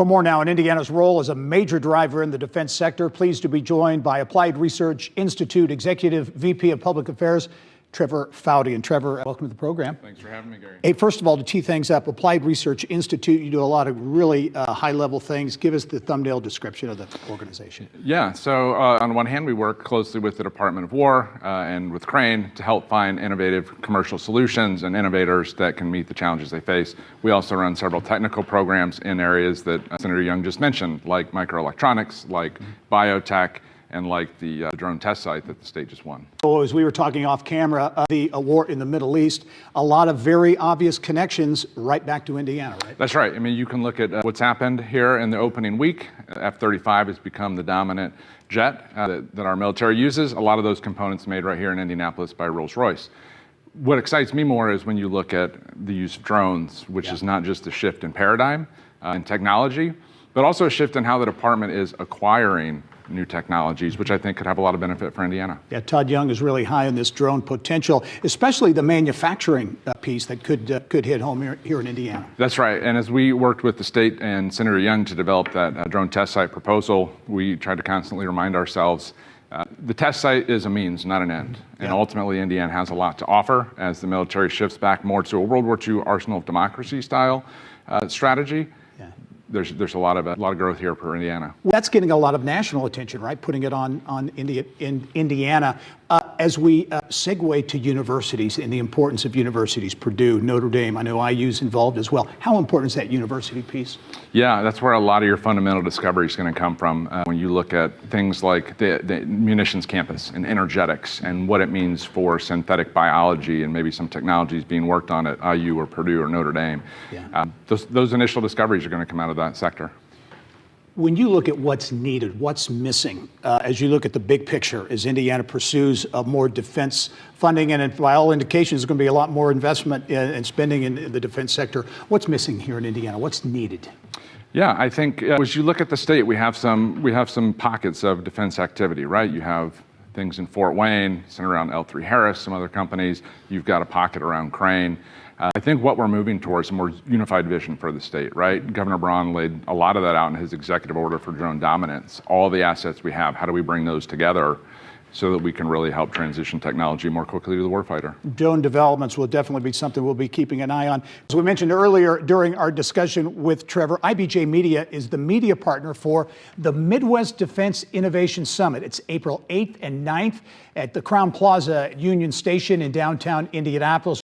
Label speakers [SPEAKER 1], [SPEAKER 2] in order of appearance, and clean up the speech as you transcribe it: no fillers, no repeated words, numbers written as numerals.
[SPEAKER 1] For more now on Indiana's role as a major driver in the defense sector, pleased to be joined by Applied Research Institute Executive VP of Public Affairs, Trevor Foudy. And Trevor, welcome to the program.
[SPEAKER 2] Thanks for having me, Gary.
[SPEAKER 1] Hey, first of all, to tee things up, Applied Research Institute, you do a lot of really high-level things. Give us the thumbnail description of the organization.
[SPEAKER 2] Yeah, so on one hand, we work closely with the Department of War and with Crane to help find innovative commercial solutions and innovators that can meet the challenges they face. We also run several technical programs in areas that Senator Young just mentioned, like microelectronics, like biotech, and like the drone test site that the state just won.
[SPEAKER 1] So as we were talking off camera, the war in the Middle East, a lot of very obvious connections right back to Indiana, right?
[SPEAKER 2] That's right. I mean, you can look at what's happened here in the opening week. F-35 has become the dominant jet that our military uses. A lot of those components made right here in Indianapolis by Rolls-Royce. What excites me more is when you look at the use of drones, which is not just a shift in paradigm and technology, but also a shift in how the department is acquiring new technologies, which I think could have a lot of benefit for Indiana.
[SPEAKER 1] Yeah, Todd Young is really high on this drone potential, especially the manufacturing piece that could hit home here in Indiana.
[SPEAKER 2] That's right. And as we worked with the state and Senator Young to develop that drone test site proposal, we tried to constantly remind ourselves the test site is a means, not an end. And ultimately, Indiana has a lot to offer as the military shifts back more to a World War II arsenal of democracy style strategy. There's a lot of growth here for Indiana.
[SPEAKER 1] Well, that's getting a lot of national attention, right? Putting it on Indiana. As we segue to universities and the importance of universities, Purdue, Notre Dame, I know IU's involved as well. How important is that university piece?
[SPEAKER 2] Yeah, that's where a lot of your fundamental discovery is going to come from when you look at things like the munitions campus and energetics and what it means for synthetic biology and maybe some technologies being worked on at IU or Purdue or Notre Dame. Yeah. Those initial discoveries are going to come out of that sector.
[SPEAKER 1] When you look at what's needed, what's missing, as you look at the big picture, as Indiana pursues more defense funding, and by all indications, there's going to be a lot more investment and spending in the defense sector, what's missing here in Indiana? What's needed?
[SPEAKER 2] Yeah, I think as you look at the state, we have some pockets of defense activity, right? You have things in Fort Wayne, centered around L3 Harris, some other companies. You've got a pocket around Crane. I think what we're moving towards is a more unified vision for the state, right? Governor Braun laid a lot of that out in his executive order for drone dominance. All the assets we have, how do we bring those together so that we can really help transition technology more quickly to the warfighter?
[SPEAKER 1] Drone developments will definitely be something we'll be keeping an eye on. As we mentioned earlier during our discussion with Trevor, IBJ Media is the media partner for the Midwest Defense Innovation Summit. It's April 8th and 9th at the Crowne Plaza at Union Station in downtown Indianapolis.